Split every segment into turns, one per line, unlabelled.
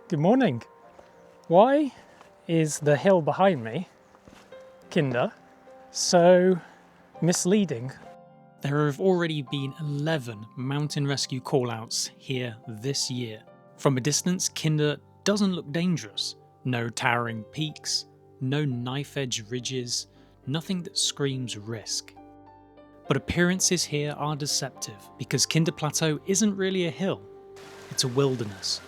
Good morning. Why is the hill behind me, Kinder, so misleading? There have already been 11 mountain rescue call-outs here this year. From a distance, Kinder doesn't look dangerous. No towering peaks, no knife-edge ridges, nothing that screams risk. But appearances here are deceptive because Kinder Plateau isn't really a hill, it's a wilderness.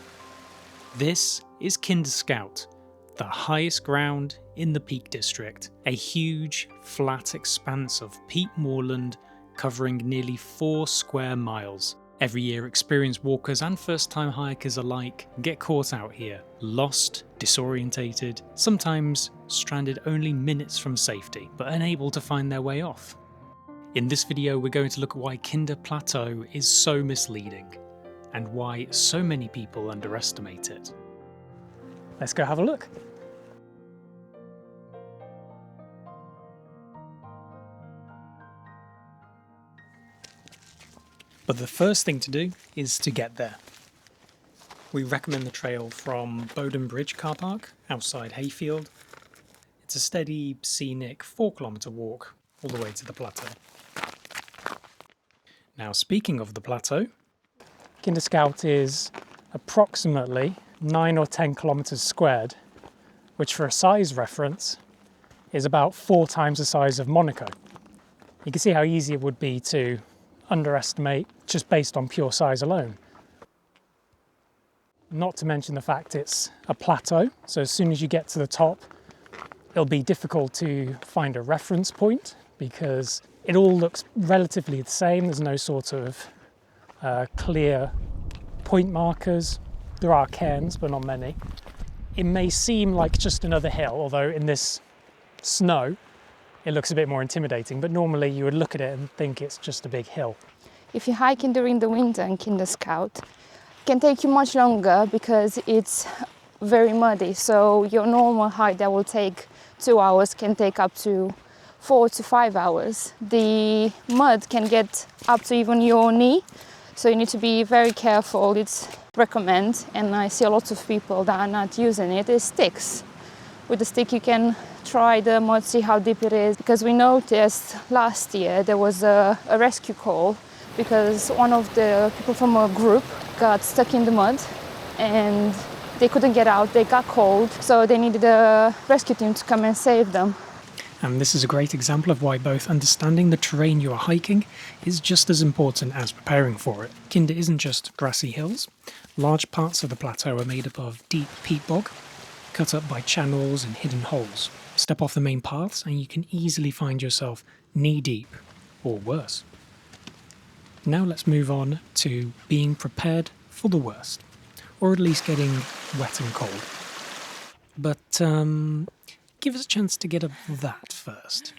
This is Kinder Scout, the highest ground in the Peak District, a huge, flat expanse of peat moorland covering nearly 4 square miles. Every year, experienced walkers and first-time hikers alike get caught out here, lost, disorientated, sometimes stranded only minutes from safety, but unable to find their way off. In this video, we're going to look at why Kinder Plateau is so misleading, and why so many people underestimate it. Let's go have a look. But the first thing to do is to get there. We recommend the trail from Bowden Bridge car park outside Hayfield. It's a steady, scenic 4-kilometre walk all the way to the plateau. Now, speaking of the plateau, Kinder Scout is approximately 9 or 10 kilometres squared, which for a size reference is about 4 times the size of Monaco. You can see how easy it would be to underestimate just based on pure size alone. Not to mention the fact it's a plateau, so as soon as you get to the top, it'll be difficult to find a reference point because it all looks relatively the same. There's no sort of clear point markers. There are cairns, but not many. It may seem like just another hill, although in this snow, it looks a bit more intimidating, but normally you would look at it and think it's just a big hill.
If you're hiking during the winter in Kinder Scout, it can take you much longer because it's very muddy. So your normal hike that will take 2 hours can take up to 4 to 5 hours. The mud can get up to even your knee, so you need to be very careful. It's recommend, and I see a lot of people that are not using it, is sticks. With the stick you can try the mud, see how deep it is, because we noticed last year there was a rescue call because one of the people from a group got stuck in the mud and they couldn't get out, they got cold, so they needed a rescue team to come and save them.
And this is a great example of why both understanding the terrain you are hiking is just as important as preparing for it. Kinder isn't just grassy hills. Large parts of the plateau are made up of deep peat bog, cut up by channels and hidden holes. Step off the main paths and you can easily find yourself knee-deep, or worse. Now let's move on to being prepared for the worst, or at least getting wet and cold. But give us a chance to get up that first.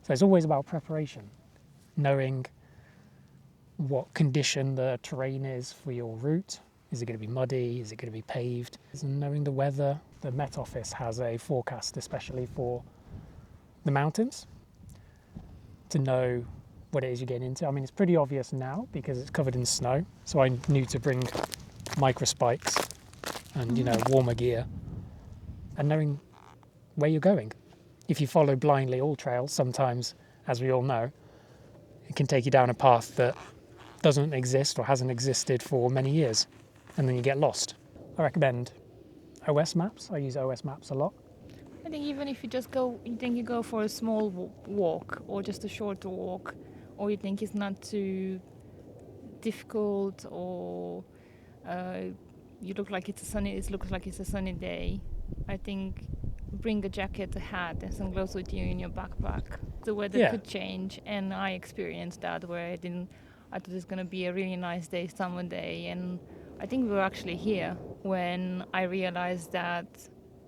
So it's always about preparation, knowing what condition the terrain is for your route. Is it going to be muddy? Is it going to be paved? And knowing the weather. The Met Office has a forecast especially for the mountains to know what it is you're getting into. I mean, it's pretty obvious now because it's covered in snow. So I knew to bring micro spikes and, warmer gear, and knowing where you're going. If you follow blindly all trails, sometimes, as we all know, it can take you down a path that doesn't exist or hasn't existed for many years, and then you get lost. I recommend OS maps. I use OS maps a lot.
I think even if you just go, you think you go for a small walk or just a shorter walk, or you think it's not too difficult, or it looks like it's a sunny day, I think bring a jacket, a hat, and some gloves with you in your backpack. The weather could change, and I experienced that where I thought it was going to be a really nice day, summer day, and I think we were actually here when I realized that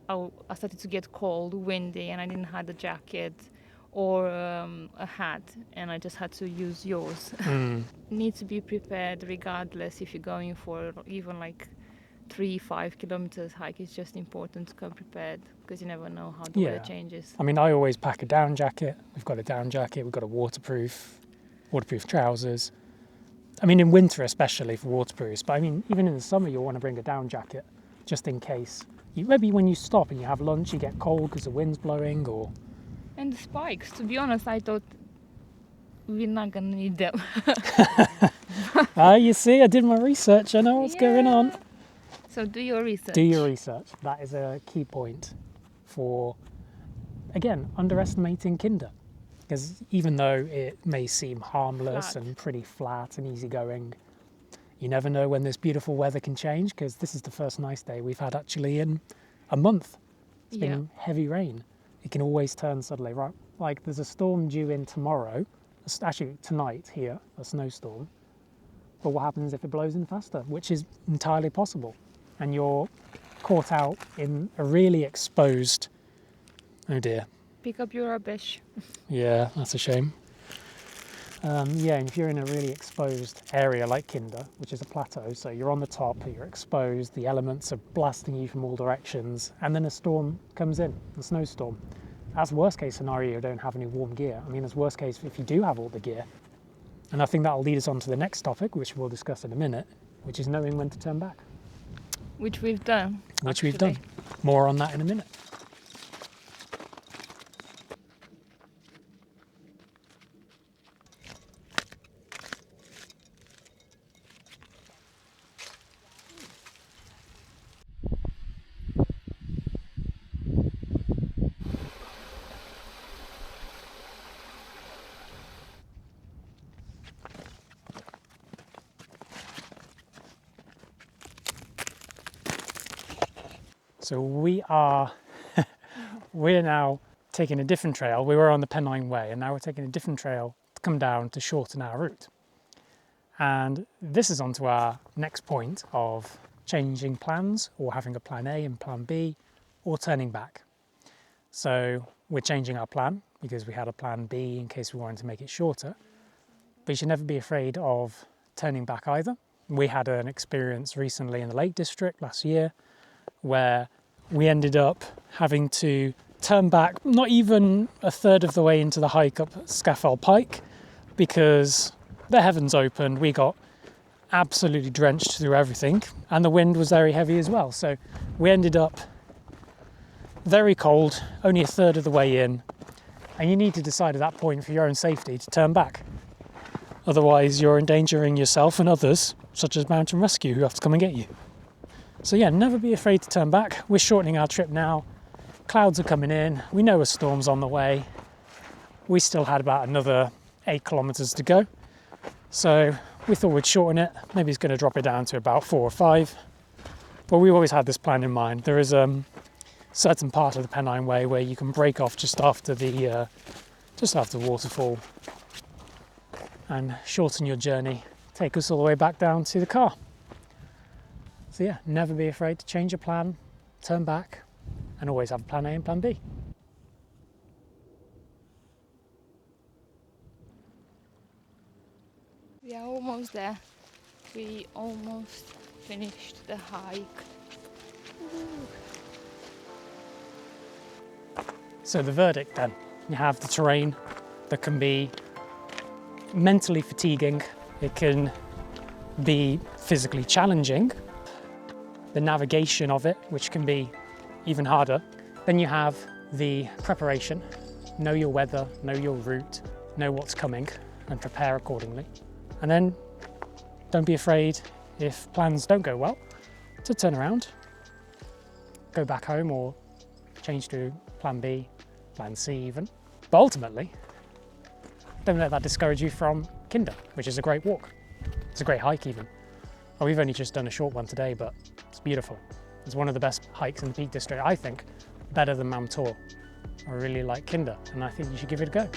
I started to get cold, windy, and I didn't have a jacket or a hat, and I just had to use yours. Need to be prepared regardless if you're going for even like 3-5 kilometers hike. It's just important to come prepared because you never know how the weather changes.
I mean, I always pack a down jacket. We've got a down jacket, we've got a waterproof trousers. I mean, in winter especially for waterproofs, but I mean, even in the summer you'll want to bring a down jacket just in case. Maybe when you stop and you have lunch you get cold because the wind's blowing or...
And the spikes, to be honest, I thought we're not going to need them.
You see, I did my research, I know what's going on.
So do your research.
Do your research. That is a key point for, again, underestimating Kinder. Because even though it may seem harmless and pretty flat and easygoing, you never know when this beautiful weather can change, because this is the first nice day we've had actually in a month. It's been heavy rain. It can always turn suddenly, right? Like there's a storm due in tomorrow, actually tonight here, a snowstorm. But what happens if it blows in faster, which is entirely possible? And you're caught out in a really exposed, oh dear.
Pick up your rubbish.
Yeah, that's a shame. And if you're in a really exposed area like Kinder, which is a plateau, so you're on the top, you're exposed, the elements are blasting you from all directions, and then a storm comes in, a snowstorm. As worst case scenario, you don't have any warm gear. I mean, as worst case, if you do have all the gear, and I think that'll lead us on to the next topic, which we'll discuss in a minute, which is knowing when to turn back.
Which we've done.
We've done. More on that in a minute. So we're now taking a different trail. We were on the Pennine Way and now we're taking a different trail to come down to shorten our route. And this is onto our next point of changing plans or having a plan A and plan B or turning back. So we're changing our plan because we had a plan B in case we wanted to make it shorter. But you should never be afraid of turning back either. We had an experience recently in the Lake District last year where we ended up having to turn back not even a third of the way into the hike up Scafell Pike because the heavens opened, we got absolutely drenched through everything and the wind was very heavy as well. So we ended up very cold, only a third of the way in, and you need to decide at that point for your own safety to turn back. Otherwise you're endangering yourself and others, such as mountain rescue, who have to come and get you. So never be afraid to turn back. We're shortening our trip now. Clouds are coming in. We know a storm's on the way. We still had about another 8 kilometers to go. So we thought we'd shorten it. Maybe it's going to drop it down to about 4 or 5. But we always had this plan in mind. There is a certain part of the Pennine Way where you can break off just after the waterfall and shorten your journey. Take us all the way back down to the car. So never be afraid to change your plan, turn back, and always have plan A and plan B.
We are almost there. We almost finished the hike.
So the verdict then, you have the terrain that can be mentally fatiguing, it can be physically challenging, the navigation of it, which can be even harder. Then you have the preparation, know your weather, know your route, know what's coming and prepare accordingly. And then don't be afraid if plans don't go well to turn around, go back home or change to plan B, plan C even. But ultimately, don't let that discourage you from Kinder, which is a great walk. It's a great hike even. Well, we've only just done a short one today, but it's beautiful. It's one of the best hikes in the Peak District, I think, better than Mam Tor. I really like Kinder, and I think you should give it a go.